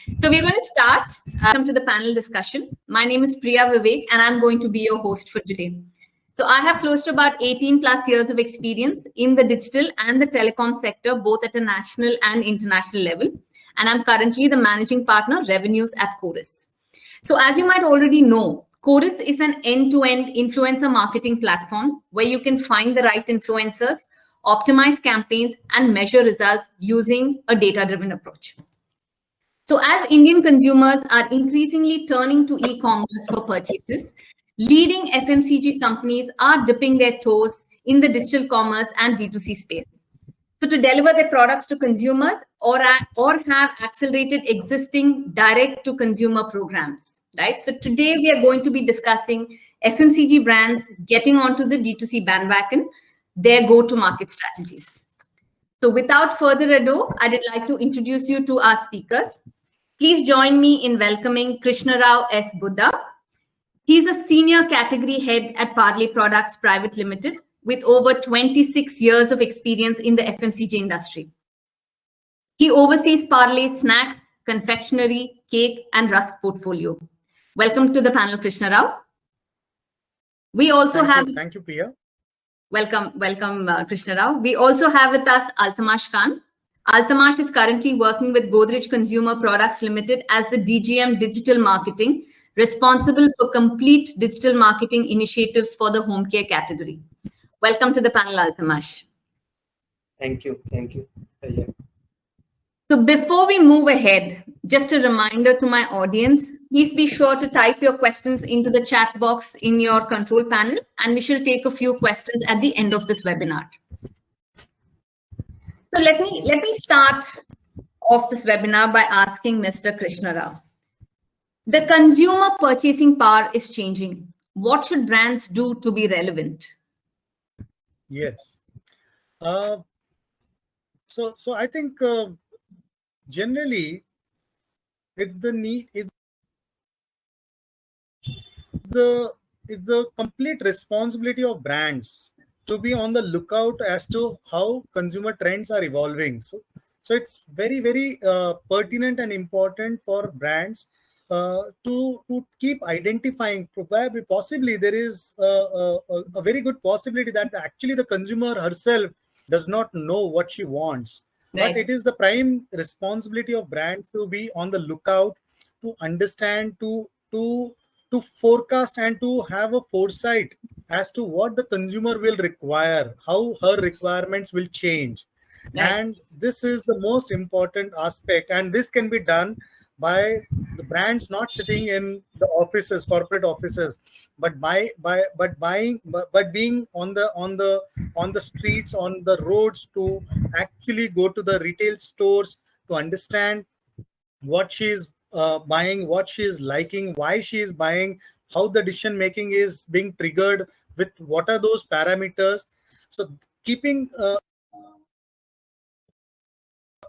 So we're going to start. Welcome to the panel discussion. My name is Priya Vivek, and I'm going to be your host for today. So I have close to about 18 plus years of experience in the digital and the telecom sector, both at a national and international level. And I'm currently the managing partner revenues at Chorus. So as you might already know, Chorus is an end-to-end influencer marketing platform where you can find the right influencers, optimize campaigns, and measure results using a data-driven approach. So as Indian consumers are increasingly turning to e-commerce for purchases, leading FMCG companies are dipping their toes in the digital commerce and D2C space. So to deliver their products to consumers or have accelerated existing direct-to-consumer programs, right? So today we are going to be discussing FMCG brands getting onto the D2C bandwagon, their go-to-market strategies. So without further ado, I'd like to introduce you to our speakers. Please join me in welcoming Krishna Rao S. Buddha. He's a senior category head at Parley Products Private Limited with over 26 years of experience in the FMCG industry. He oversees Parley's snacks, confectionery, cake, and rusk portfolio. Welcome to the panel, Krishna Rao. We also Thank you, Priya. Welcome, Krishna Rao. We also have with us Altamash Khan. Altamash is currently working with Godrej Consumer Products Limited as the DGM Digital Marketing, responsible for complete digital marketing initiatives for the home care category. Welcome to the panel, Altamash. Thank you. Pleasure. So before we move ahead, just a reminder to my audience, please be sure to type your questions into the chat box in your control panel, and we shall take a few questions at the end of this webinar. So let me start off this webinar by asking Mr. Krishna Rao. The consumer purchasing power is changing. What should brands do to be relevant? Yes. So I think generally it's the need, it's the complete responsibility of brands to be on the lookout as to how consumer trends are evolving. So it's very, very pertinent and important for brands to keep identifying. Possibly there is a very good possibility that actually the consumer herself does not know what she wants. Right. But it is the prime responsibility of brands to be on the lookout, to understand, to forecast, and to have a foresight as to what the consumer will require, how her requirements will change. Right. And this is the most important aspect, and this can be done by the brands not sitting in the offices, corporate offices, but being on the streets, on the roads, to actually go to the retail stores to understand what she is buying, what she is liking, why she is buying, how the decision making is being triggered, with what are those parameters. So keeping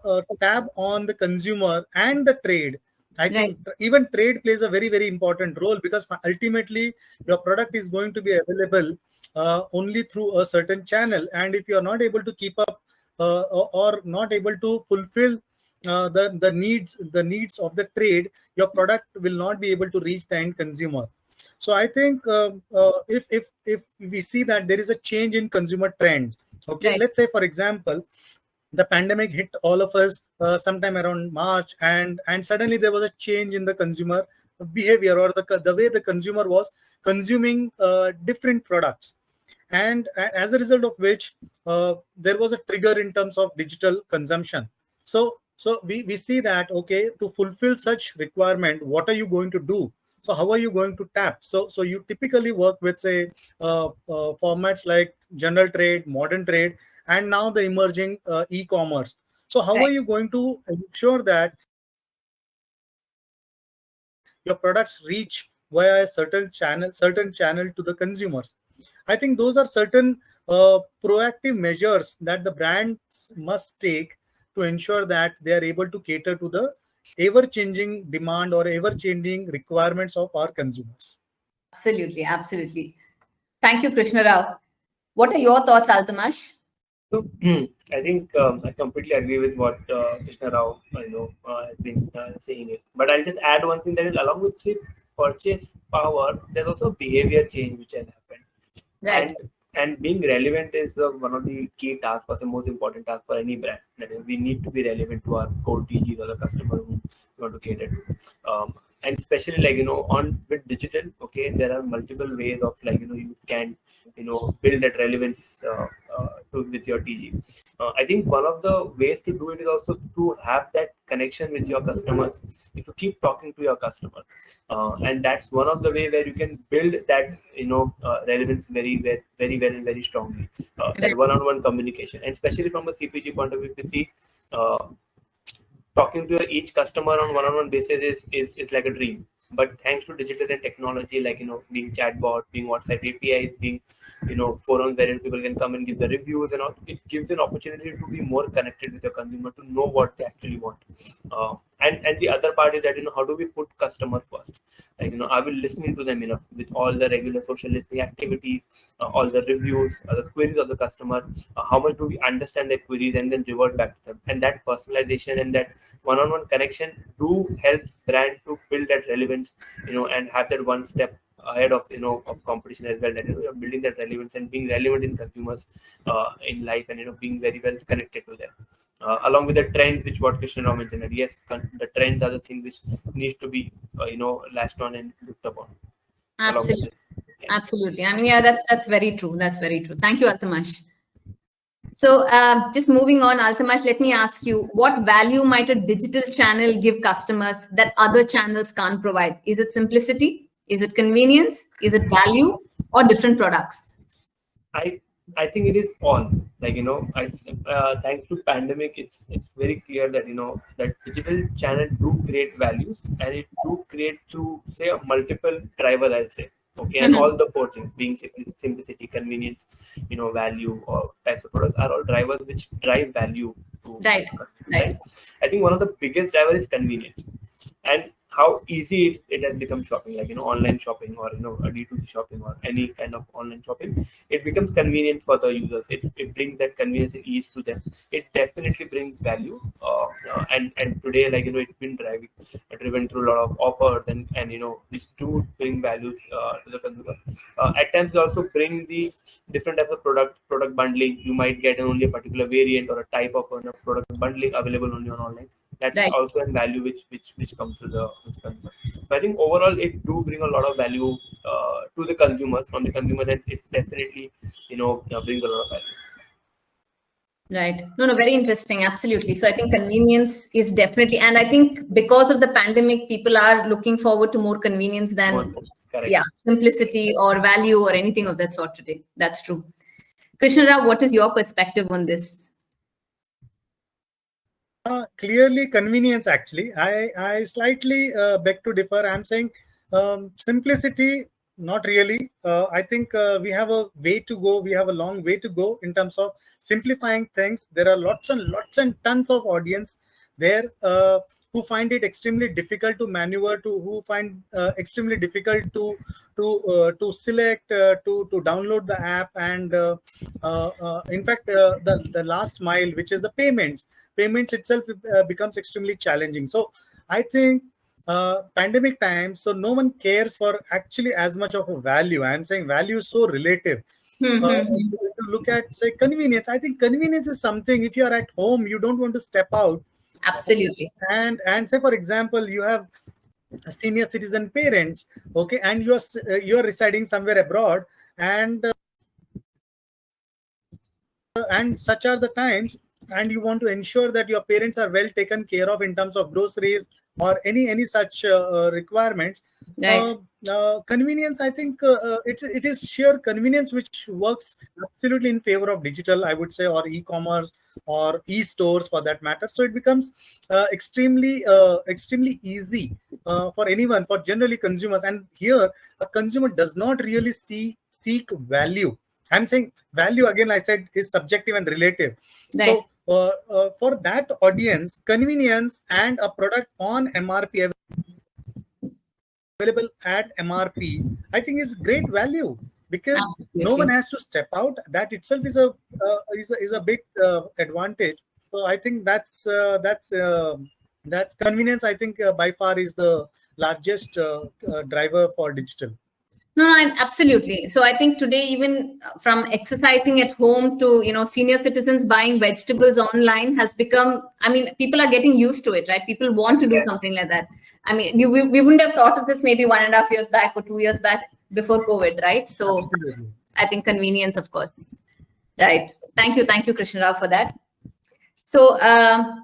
a tab on the consumer and the trade. I think even trade plays a very, very important role, because ultimately your product is going to be available only through a certain channel, and if you are not able to keep up or not able to fulfill the needs of the trade, your product will not be able to reach the end consumer. So I think if we see that there is a change in consumer trend, okay, let's say for example, the pandemic hit all of us sometime around March, and suddenly there was a change in the consumer behavior, or the way the consumer was consuming different products, and as a result of which there was a trigger in terms of digital consumption. So we see that, okay, to fulfill such requirement, what are you going to do? So how are you going to tap? So you typically work with, say, formats like general trade, modern trade, and now the emerging e-commerce. So how are you going to ensure that your products reach via a certain channel to the consumers? I think those are certain proactive measures that the brands must take to ensure that they are able to cater to the ever-changing demand or ever-changing requirements of our consumers. Absolutely. Thank you, Krishna Rao. What are your thoughts, Altamash? So I think I completely agree with what Krishna Rao has been saying it. But I'll just add one thing, that is, along with the purchase power, there's also behavior change which has happened. Right. And being relevant is one of the key tasks, or the most important task for any brand. That is, we need to be relevant to our core TGs, or the customer who we want to cater to. And especially, like, on with digital, okay, there are multiple ways of, like, you can build that relevance with your TG. I think one of the ways to do it is also to have that connection with your customers. If you keep talking to your customer, and that's one of the way where you can build that relevance very well and very strongly. That Right. one-on-one communication, and especially from a CPG point of view, if you see, talking to each customer on one-on-one basis is like a dream. But thanks to digital and technology, like, being chatbot, being WhatsApp APIs, being forums wherein people can come and give the reviews and all, it gives an opportunity to be more connected with the consumer, to know what they actually want. And the other part is that, how do we put customer first? Like, are we listening to them enough with all the regular social listening activities, all the reviews, the queries of the customer? How much do we understand their queries and then revert back to them? And that personalization and that one-on-one connection do helps brand to build that relevance, and have that one step ahead of of competition as well. That you're building that relevance and being relevant in consumers in life, and being very well connected to them. Along with the trends, which what Krishna Rao mentioned, that yes, the trends are the thing which needs to be latched on and looked upon. Along with Absolutely. it. Yeah. Absolutely. I mean, yeah, that's very true. That's very true. Thank you, Altamash. So just moving on, Altamash, let me ask you, what value might a digital channel give customers that other channels can't provide? Is it simplicity? Is it convenience? Is it value, or different products? I think it is all, like, thanks to pandemic, it's very clear that that digital channel do create values, and it do create through, say, a multiple driver, I'll say. Okay, and Mhm. all the four things, being simplicity, convenience, value, or types of products, are all drivers which drive value to Right. Right. right. I think one of the biggest driver is convenience, and how easy it has become shopping, like, online shopping, or a D2C shopping, or any kind of online shopping. It becomes convenient for the users. It brings that convenience and ease to them. It definitely brings value, and today, like, it's been driven through a lot of offers, and which do bring value to the consumer. At times, they also bring the different types of product bundling. You might get only a particular variant or a type of product bundling available only on online. That's Right. also a value which comes to the consumer. So I think overall it do bring a lot of value to the consumers. From the consumer end, it's definitely brings a lot of value. Right. No, no, very interesting. Absolutely. So I think convenience is definitely, and I think because of the pandemic, people are looking forward to more convenience than, Correct. yeah, simplicity or value or anything of that sort today. That's true. Krishna Rao, what is your perspective on this? Clearly convenience, actually. I slightly beg to differ. I'm saying simplicity, not really. I think we have a way to go. We have a long way to go in terms of simplifying things. There are lots and tons of audience there who find it extremely difficult to maneuver, who find extremely difficult to select, to download the app, and in fact, the last mile, which is the payments itself becomes extremely challenging. So I think pandemic time, so no one cares for actually as much of a value. I'm saying value is so relative. If you look at, say, convenience, I think convenience is something, if you are at home, you don't want to step out. Absolutely. And say, for example, you have senior citizen parents, okay, and you are residing somewhere abroad, and such are the times, and you want to ensure that your parents are well taken care of in terms of groceries or any such requirements. Right. Convenience, I think it is sheer convenience which works absolutely in favor of digital, I would say, or e-commerce or e-stores for that matter. So it becomes extremely easy for anyone, for generally consumers. And here a consumer does not really seek value. I'm saying value, again, I said, is subjective and relative. Right. So for that audience, convenience and a product on MRP, available at MRP, I think is great value. because no one has to step out. That itself is a big advantage. So I think that's convenience. I think by far is the largest driver for digital. No, absolutely. So I think today, even from exercising at home to, senior citizens buying vegetables online has become, people are getting used to it, right? People want to do something like that. We wouldn't have thought of this maybe 1.5 years back or 2 years back before COVID, right? So absolutely. I think convenience, of course. Right. Thank you, Krishna Rao, for that. So,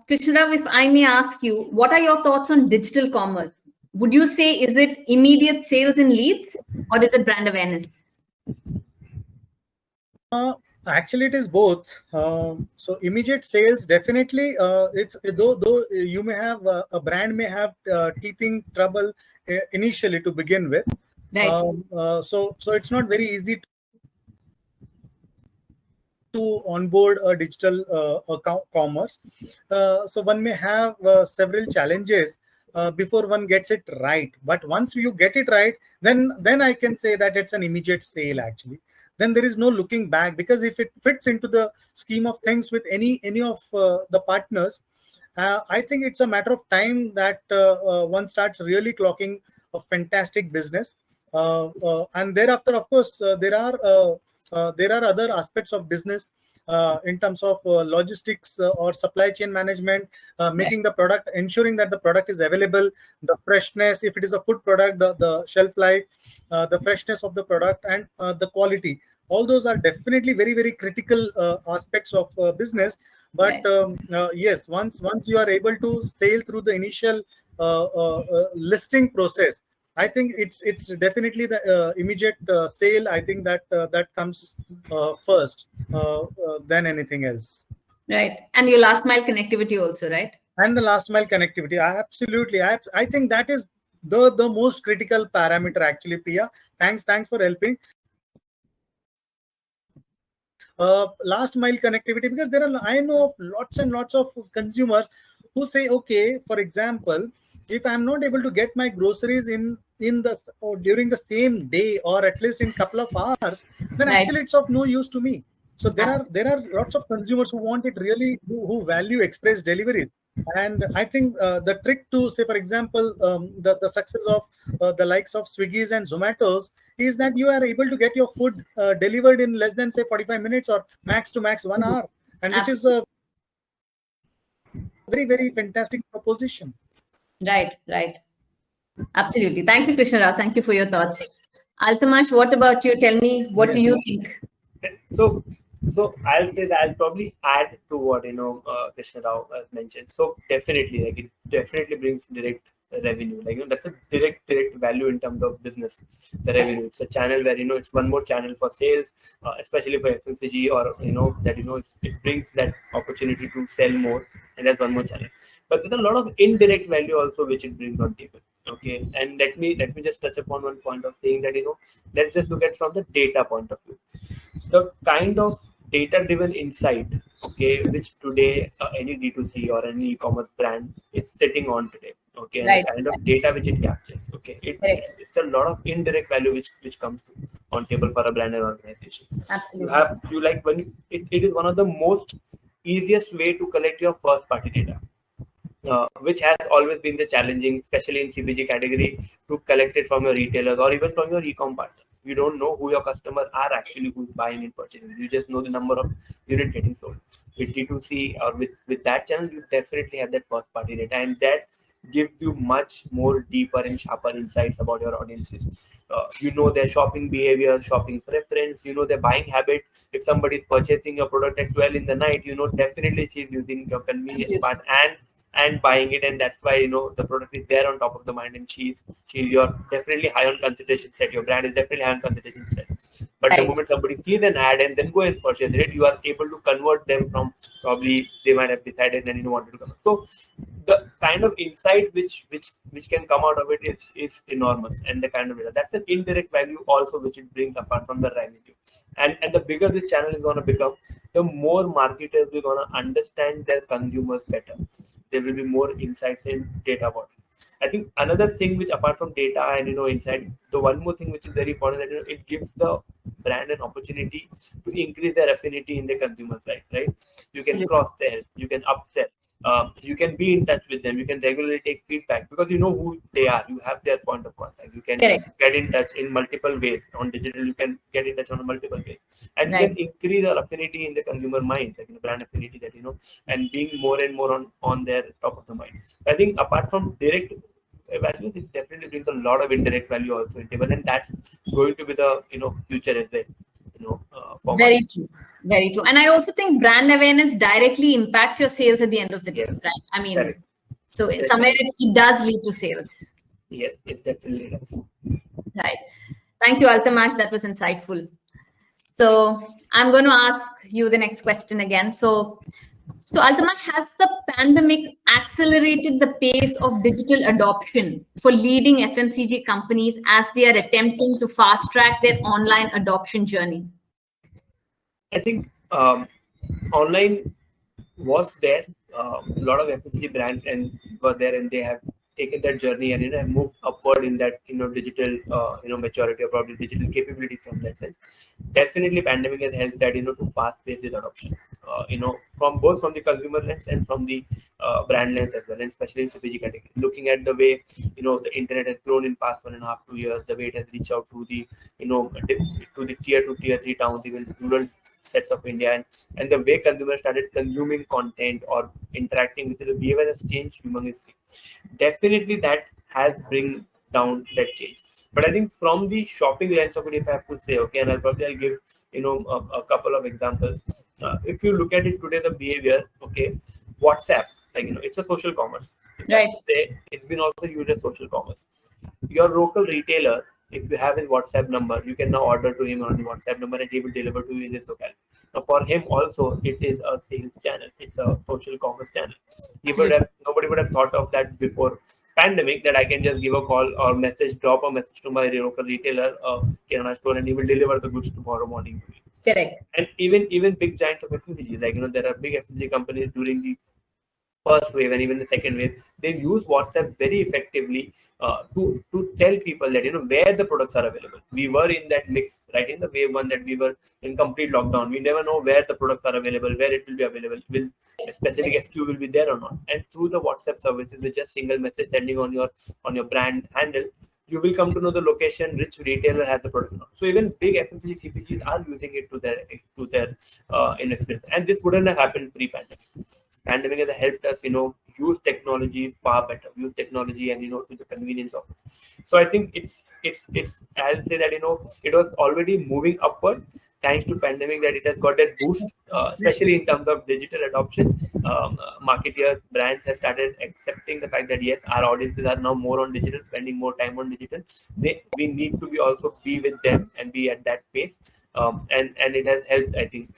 Krishna Rao, if I may ask you, what are your thoughts on digital commerce? Would you say, is it immediate sales and leads, or is it brand awareness? Actually, it is both. So immediate sales, definitely. It's though you may have a brand may have teething trouble initially to begin with. Right. So it's not very easy to onboard a digital commerce. So one may have several challenges before one gets it right. But once you get it right, then I can say that it's an immediate sale actually. Then there is no looking back, because if it fits into the scheme of things with any of the partners, I think it's a matter of time that one starts really clocking a fantastic business. And thereafter, of course, there are other aspects of business in terms of logistics or supply chain management, making the product, ensuring that the product is available, the freshness, if it is a food product, the shelf life, the freshness of the product, and the quality. All those are definitely very, very critical aspects of business. But yes, once you are able to sail through the initial listing process, I think it's definitely the immediate sale. I think that comes first than anything else. Right, and your last mile connectivity also, right? And the last mile connectivity, absolutely. I think that is the most critical parameter actually, Priya. Thanks for helping. Last mile connectivity, because I know of lots and lots of consumers who say, okay, for example, if I'm not able to get my groceries during the same day, or at least in couple of hours, then actually it's of no use to me. So there are lots of consumers who want it really, who value express deliveries. And I think the trick to, say, for example, the success of the likes of Swiggy's and Zomatos is that you are able to get your food delivered in less than, say, 45 minutes or max to max 1 hour, and which is a very, very fantastic proposition. Right. Absolutely. Thank you, Krishna Rao. Thank you for your thoughts. Altamash, what about you? Tell me, what do you think? So I'll say that I'll probably add to what Krishna Rao has mentioned. So definitely, like, it definitely brings direct revenue. Like, that's a direct value in terms of business. The revenue. It's a channel where it's one more channel for sales, especially for FMCG, or that it brings that opportunity to sell more, and that's one more channel. But there's a lot of indirect value also which it brings on table. Okay, and let me just touch upon one point of saying that let's just look at from the data point of view. The kind of data-driven insight, okay, which today any D2C or any e-commerce brand is sitting on today, okay, and the kind of data which it captures, okay, it's a lot of indirect value which comes on table for a brand and organization. Absolutely. It is one of the most easiest way to collect your first-party data. Which has always been the challenging, especially in CPG category, to collect it from your retailers or even from your e-com partners. You don't know who your customers are actually, who's buying and purchasing. You just know the number of units getting sold. With D2C or with that channel, you definitely have that first party data, and that gives you much more deeper and sharper insights about your audiences. Their shopping behavior, shopping preference, their buying habit. If somebody is purchasing your product at 12 in the night, definitely she's using your convenience part and buying it, and that's why the product is there on top of the mind, and you're definitely high on consideration set. Your brand is definitely high on consideration set. But the moment somebody sees an ad and then go and purchase it, you are able to convert them from probably they might have decided and wanted to come. So the kind of insight which can come out of it is enormous, and the kind of data, that's an indirect value also which it brings apart from the revenue. And the bigger the channel is going to become, the more marketers are going to understand their consumers better. There will be more insights and data about it. I think another thing which apart from data and insight, the one more thing which is very important, that it gives the brand an opportunity to increase their affinity in the consumer's life, right? You can cross sell, you can upsell, you can be in touch with them, you can regularly take feedback because you know who they are, you have their point of contact, you can Correct. get in touch in multiple ways. On digital you can get in touch on multiple ways, and you Right. can increase our affinity in the consumer mind, like brand affinity, that and being more and more on their top of the mind. I think apart from direct values, it definitely brings a lot of indirect value also in table, and that's going to be the future as well, for Very true. Very true. And I also think brand awareness directly impacts your sales at the end of the day, Yes. right? I mean, Correct. so somewhere it does lead to sales. Yes, it definitely does. Right. Thank you, Altamash. That was insightful. So I'm going to ask you the next question again. So Altamash, has the pandemic accelerated the pace of digital adoption for leading FMCG companies as they are attempting to fast track their online adoption journey? I think online was there. A lot of FMCG brands and were there, and they have taken that journey and have moved upward in that digital maturity or probably digital capabilities from that sense. Definitely, pandemic has helped that to fast pace this adoption. From both from the consumer lens and from the brand lens as well, and especially in CPG category. Looking at the way the internet has grown in past 1.5 to 2 years, the way it has reached out to the to the tier 2, tier 3 towns, even rural sets of India, and the way consumers started consuming content or interacting with it, the behavior has changed humongously. Definitely, that has bring down that change. But I think from the shopping lens of it, if I have to say, okay, and I'll give a couple of examples. If you look at it today, the behavior, okay, WhatsApp, it's a social commerce. Right. It's been also used as social commerce. Your local retailer, if you have his WhatsApp number, you can now order to him on the WhatsApp number and he will deliver to you in his locality. Now, for him also, it is a sales channel. It's a social commerce channel. Nobody would have thought of that before pandemic, that I can just give a call or drop a message to my local retailer, Kirana store, and he will deliver the goods tomorrow morning to me. Correct. And even big giants of FMCG, there are big FMCG companies during the first wave and even the second wave, they use WhatsApp very effectively to tell people that where the products are available. We were in that mix, right, in the wave one, that we were in complete lockdown. We never know where the products are available, where it will be available, will a specific SKU will be there or not. And through the WhatsApp services, with just single message sending on your brand handle, you will come to know the location which retailer has the product. So even big FMCG CPGs are using it to their experience, and this wouldn't have happened pre-pandemic. Pandemic has helped us, use technology far better, use technology and to the convenience of it. So I think it's I'll say that it was already moving upward. Thanks to pandemic, that it has got that boost, especially in terms of digital adoption. Marketeers, brands have started accepting the fact that yes, our audiences are now more on digital, spending more time on digital. We need to be with them and be at that pace. And it has helped, I think,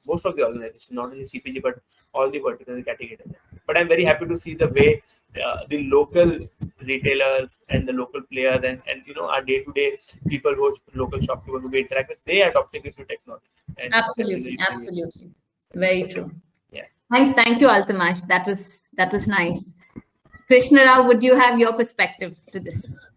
most of the organizations, not only CPG but all the vertical categories. But I'm very happy to see the way the local retailers and the local players and our day-to-day people who local shopkeepers who we interact with, they are adopting it to technology. And absolutely. Very true. Yeah. Thank you, Altamash. That was nice. Krishna Rao, would you have your perspective to this?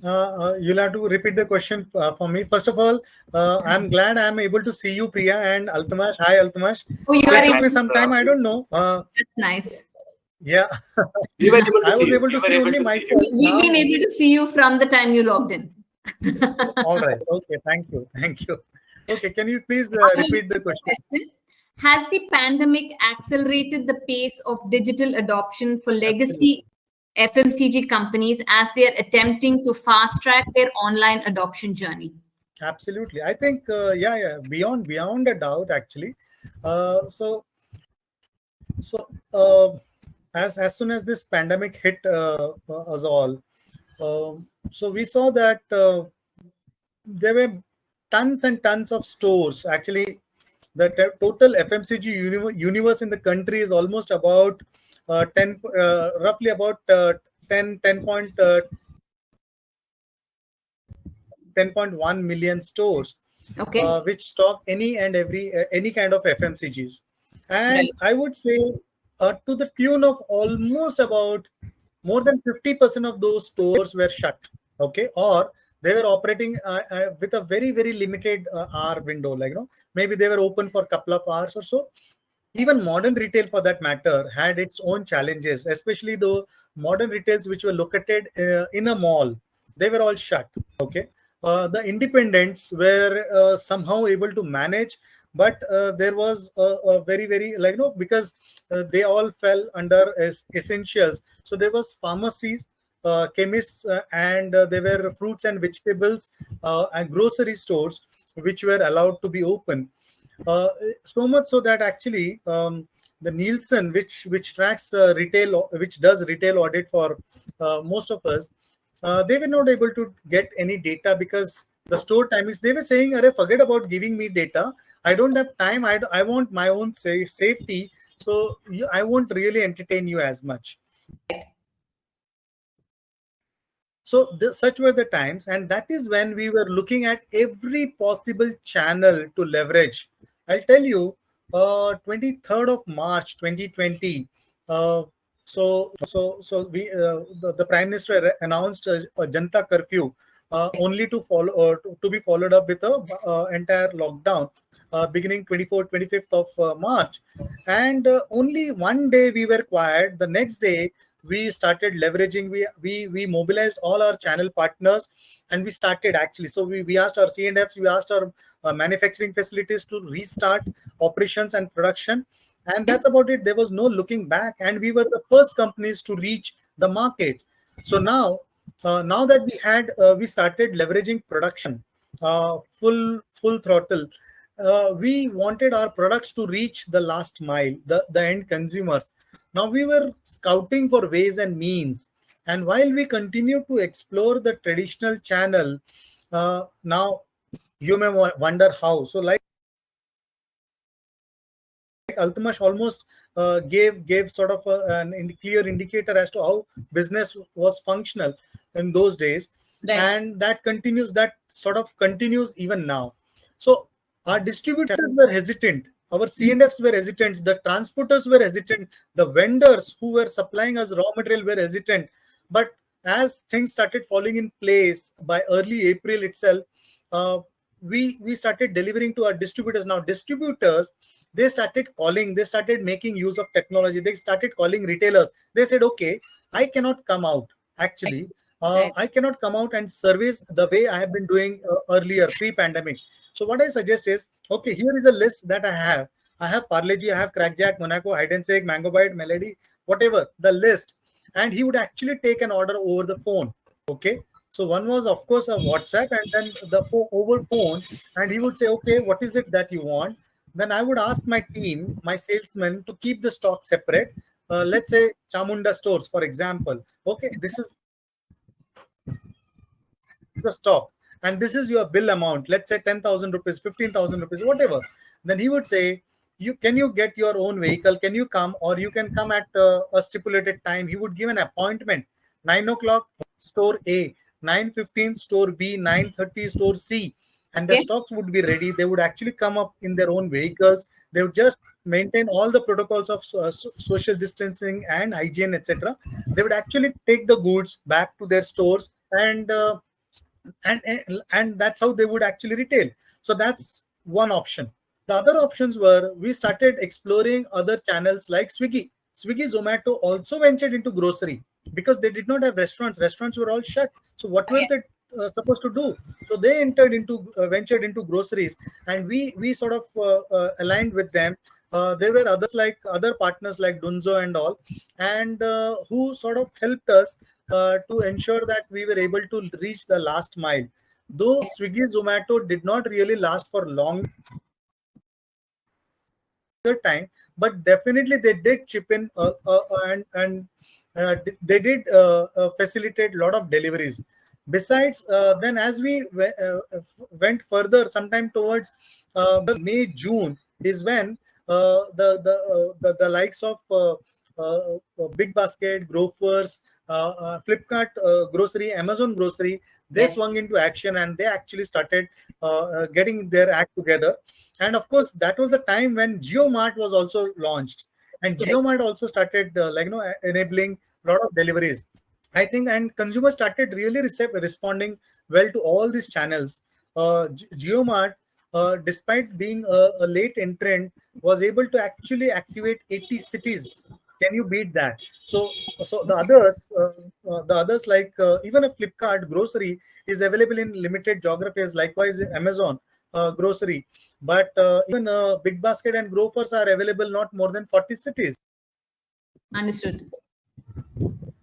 You'll have to repeat the question for me. First of all, I'm glad I'm able to see you, Priya and Altamash. Hi, Altamash. Oh, you so are it took me some time. I don't know. That's nice. Yeah. I was able to see only myself. We've been able to see you from the time you logged in. All right. Okay. Thank you. Okay. Can you please repeat the question? Has the pandemic accelerated the pace of digital adoption for legacy FMCG companies as they are attempting to fast track their online adoption journey? Absolutely. I think, beyond a doubt, actually. As soon as this pandemic hit us all, so we saw that there were tons and tons of stores. Actually, the total FMCG universe in the country is almost about roughly about 10.1 million stores, which stock any and every any kind of FMCGs. And I would say to the tune of almost about more than 50% of those stores were shut. Okay, or they were operating with a very limited hour window. Like, maybe they were open for a couple of hours or so. Even modern retail, for that matter, had its own challenges, especially the modern retails which were located in a mall. They were all shut. Okay, the independents were somehow able to manage, but there was a very because they all fell under as essentials. So there was pharmacies, chemists, and there were fruits and vegetables and grocery stores which were allowed to be open. So much so that actually the Nielsen, which tracks retail, which does retail audit for most of us, they were not able to get any data because the store timings. They were saying, "Arey, forget about giving me data. I don't have time. I want my own safety. So I won't really entertain you as much." So such were the times, and that is when we were looking at every possible channel to leverage. I'll tell you, 23rd of March 2020. So the Prime Minister announced a Janta curfew, only to follow to be followed up with a entire lockdown beginning 25th of March, and only one day we were quiet. The next day we started leveraging. We mobilized all our channel partners, and we started actually. So we asked our C&Fs, we asked our manufacturing facilities to restart operations and production, and that's about it. There was no looking back, and we were the first companies to reach the market. So now that we started leveraging production full throttle. We wanted our products to reach the last mile, the end consumers. Now we were scouting for ways and means, and while we continue to explore the traditional channel, now you may wonder how. So like Altamash almost gave sort of a clear indicator as to how business was functional in those days, Right. and that sort of continues even now. So our distributors were hesitant, our C&Fs were hesitant, the transporters were hesitant, the vendors who were supplying us raw material were hesitant. But as things started falling in place by early April itself, we started delivering to our distributors. Now distributors, they started making use of technology. They started calling retailers. They said, okay, I cannot come out actually. I cannot come out and service the way I have been doing earlier, pre-pandemic. So what I suggest is, okay, here is a list that I have. I have Parle-G, I have Crackjack, Monaco, Hide and Seek, Mango Bite, Melody, whatever, the list. And he would actually take an order over the phone. Okay. So one was, of course, a WhatsApp, and then over phone, and he would say, okay, what is it that you want? Then I would ask my team, my salesmen, to keep the stock separate. Let's say Chamunda stores, for example. Okay, this is the stock, and this is your bill amount. Let's say 10,000 rupees, 15,000 rupees, whatever. Then he would say, can you get your own vehicle? Can you come, or you can come at a stipulated time? He would give an appointment. 9 o'clock, store A. 9:15, store B. 9:30, store C. And the stocks would be ready. They would actually come up in their own vehicles. They would just maintain all the protocols of social distancing and hygiene, etc. They would actually take the goods back to their stores, and that's how they would actually retail. So that's one option. The other options were, we started exploring other channels like Swiggy. Zomato also ventured into grocery because they did not have restaurants. Restaurants were all shut. So what were they supposed to do? So they ventured into groceries, and we sort of aligned with them. There were other partners like Dunzo and all, and who sort of helped us to ensure that we were able to reach the last mile. Though Swiggy, Zomato did not really last for long time, but definitely they did chip in and they did facilitate a lot of deliveries. Besides, then as we went further, sometime towards May, June is when the likes of Big Basket, Grofers, Flipkart Grocery, Amazon Grocery, they swung into action, and they actually started getting their act together. And of course, that was the time when JioMart was also launched. And Correct. JioMart also started enabling a lot of deliveries. I think, and consumers started really responding well to all these channels. JioMart, despite being a late entrant, was able to actually activate 80 cities. Can you beat that? So the others like even a Flipkart grocery is available in limited geographies. Likewise, Amazon grocery, but even Big Basket and Grofers are available not more than 40 cities. Understood.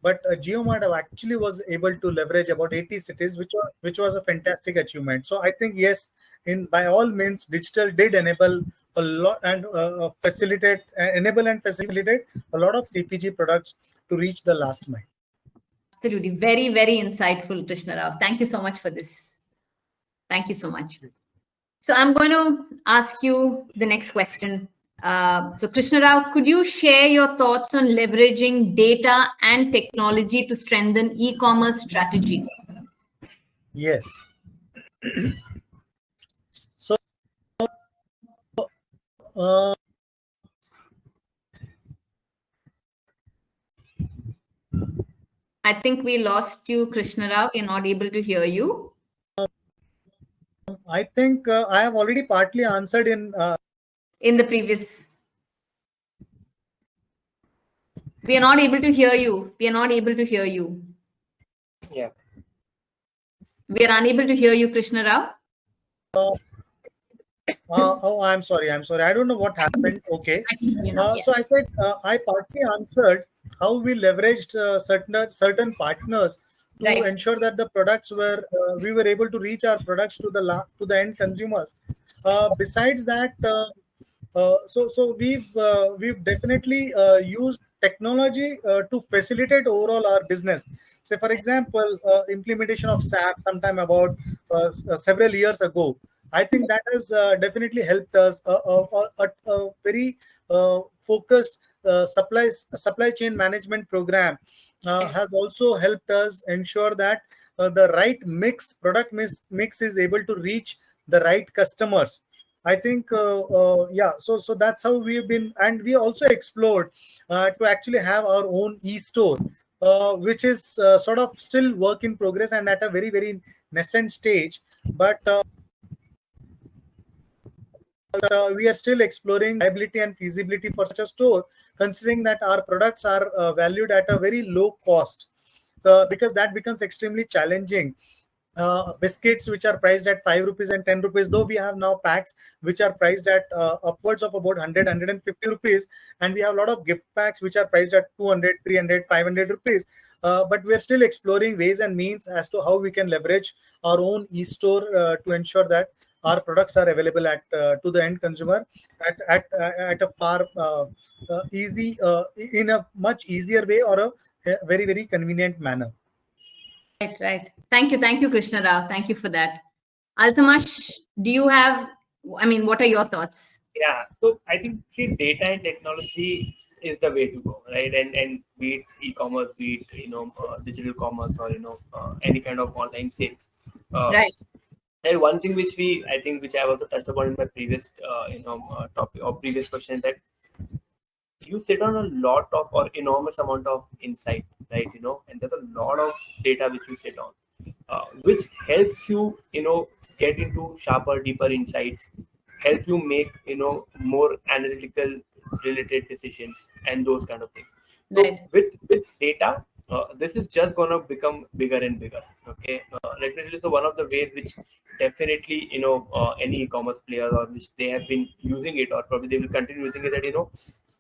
But JioMart actually was able to leverage about 80 cities, which was a fantastic achievement. So I think yes, in by all means, digital did enable a lot and enable and facilitate a lot of CPG products to reach the last mile. Absolutely. Very, very insightful, Krishna Rao. Thank you so much for this. Thank you so much. So I'm going to ask you the next question. So Krishna Rao, could you share your thoughts on leveraging data and technology to strengthen e-commerce strategy? Yes. So I think we lost you, Krishna Rao. We're not able to hear you. I think I have already partly answered in the previous. We are not able to hear you. We are not able to hear you. Yeah. We are unable to hear you, Krishna Rao. Oh, I'm sorry. I don't know what happened. Okay. Yeah. So I said I partly answered how we leveraged certain partners to Right. ensure that the products were we were able to reach our products to the end consumers. Besides that, so we've definitely used technology to facilitate overall our business. So, for example, implementation of SAP sometime about several years ago. I think that has definitely helped us. A very focused supply chain management program has also helped us ensure that the right product mix is able to reach the right customers. I think, yeah. So that's how we've been, and we also explored to actually have our own e-store, which is sort of still work in progress and at a very, very nascent stage. But we are still exploring viability and feasibility for such a store, considering that our products are valued at a very low cost, because that becomes extremely challenging. Biscuits which are priced at 5 rupees and 10 rupees, though we have now packs which are priced at upwards of about 150 rupees, and we have a lot of gift packs which are priced at 200, 300, 500 rupees. But we are still exploring ways and means as to how we can leverage our own e-store to ensure that our products are available at to the end consumer at a far easy in a much easier way, or a very, very convenient manner. Right. Thank you, Krishna Rao. Thank you for that. Altamash, do you have? I mean, what are your thoughts? Yeah. So I think data and technology is the way to go, right? And be it e-commerce, be it digital commerce, or any kind of online sales. Right. And one thing which I also touched upon in my previous topic or previous question, that you sit on a lot of or enormous amount of insight, right? And there's a lot of data which you sit on, which helps you get into sharper, deeper insights, help you make more analytical related decisions and those kind of things. So Right. with data, this is just gonna become bigger and bigger. Okay, let me tell you. So one of the ways which definitely any e-commerce player, or which they have been using it, or probably they will continue using it, that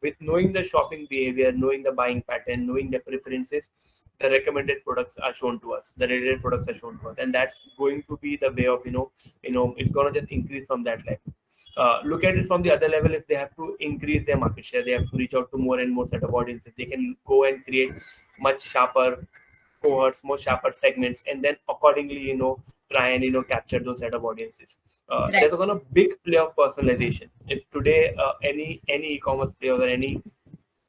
with knowing the shopping behavior, knowing the buying pattern, knowing the preferences, the recommended products are shown to us, the related products are shown to us, and that's going to be the way of it's gonna just increase from that level. Look at it from the other level. If they have to increase their market share, they have to reach out to more and more set of audiences. They can go and create much sharper cohorts, more sharper segments, and then accordingly try and capture those set of audiences. Right. There's a big play of personalization. If today any e-commerce player or any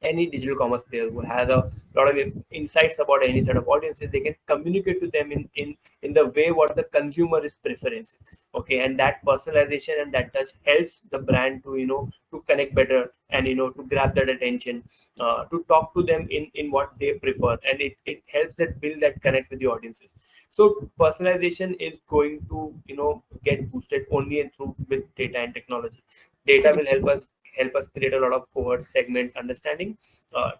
any digital commerce player who has a lot of insights about any set of audiences, they can communicate to them in the way what the consumer is preferring. Okay, and that personalization and that touch helps the brand to to connect better and to grab that attention, to talk to them in what they prefer, and it helps that build that connect with the audiences. So personalization is going to get boosted only and through with data and technology. Data will help us create a lot of cohort segment understanding.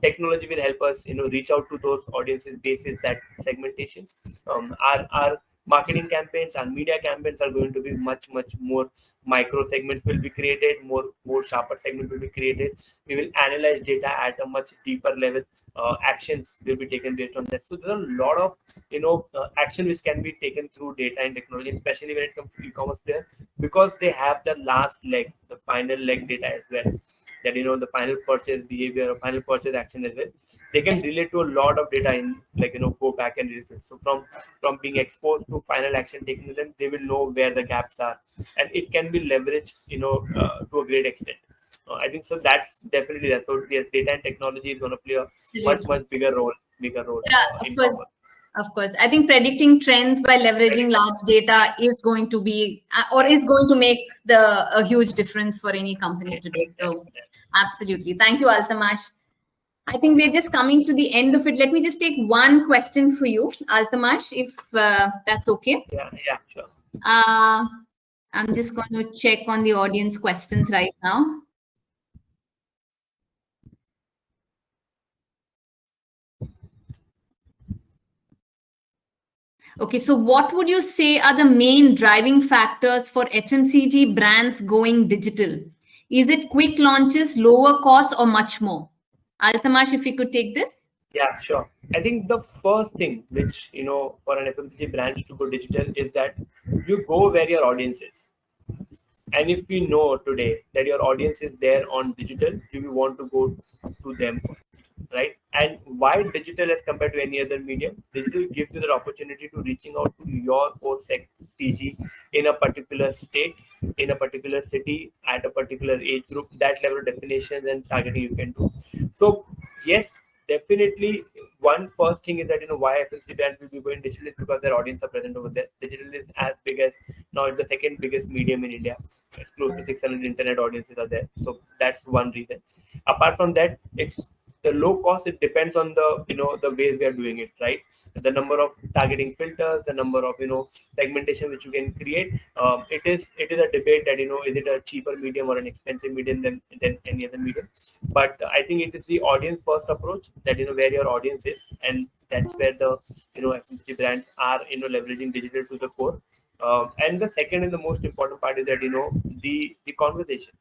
Technology will help us reach out to those audiences basis that segmentations. Our marketing campaigns and media campaigns are going to be much more micro segments will be created, more sharper segments will be created. We will analyze data at a much deeper level. Actions will be taken based on that. So there's a lot of action which can be taken through data and technology, especially when it comes to e-commerce players, because they have the last leg, the final leg data as well, that the final purchase behavior or final purchase action as well. They can relate to a lot of data in go back and research. So from being exposed to final action taken to them, they will know where the gaps are, and it can be leveraged to a great extent. I think so. That's definitely that. So yes, data and technology is going to play a much bigger role. Yeah, of course. Of course, I think predicting trends by leveraging large data is going to be or is going to make a huge difference for any company today. So absolutely. Thank you, Altamash. I think we're just coming to the end of it. Let me just take one question for you, Altamash, if that's okay. Yeah, sure. I'm just going to check on the audience questions right now. Okay, so what would you say are the main driving factors for FMCG brands going digital? Is it quick launches, lower costs, or much more? Altamash, if you could take this. Yeah, sure. I think the first thing which, for an FMCG brand to go digital is that you go where your audience is. And if we know today that your audience is there on digital, you will want to go to them first, right? And why digital as compared to any other medium? Digital gives you the opportunity to reaching out to your core TG in a particular state, in a particular city, at a particular age group. That level of definitions and targeting you can do. So yes, definitely one first thing is that why FMCG brands will be going digital is because their audience are present over there. Digital is as big as now it's the second biggest medium in India. It's close to 600 internet audiences are there. So that's one reason. Apart from that, it's the low cost. It depends on the the ways we are doing it, right? The number of targeting filters, the number of segmentation which you can create. It is a debate that is it a cheaper medium or an expensive medium than any other medium. But I think it is the audience first approach that where your audience is, and that's where the FMCG brands are leveraging digital to the core. And the second and the most important part is that the conversation,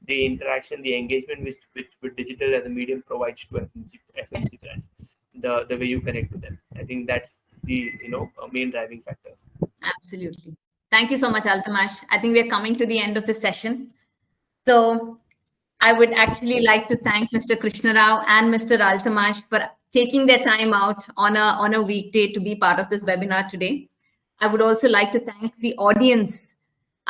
the interaction, the engagement which digital as a medium provides to FMCG brands, the way you connect to them. I think that's the main driving factors. Absolutely. Thank you so much, Altamash. I think we're coming to the end of the session. So I would actually like to thank Mr. Krishna Rao and Mr. Altamash for taking their time out on a weekday to be part of this webinar today. I would also like to thank the audience.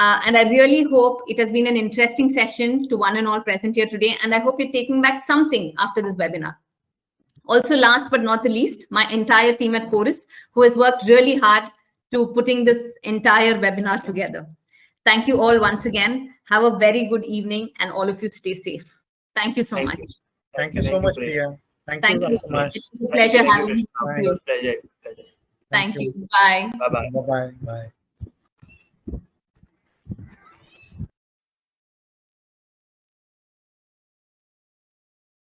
And I really hope it has been an interesting session to one and all present here today. And I hope you're taking back something after this webinar. Also, last but not the least, my entire team at Chorus, who has worked really hard to putting this entire webinar together. Thank you all once again. Have a very good evening, and all of you stay safe. Thank you so much. Thank you so much, Priya. Thank you so much. It's a pleasure having you. Pleasure. Thank you. Bye. Bye-bye. Bye-bye. Bye.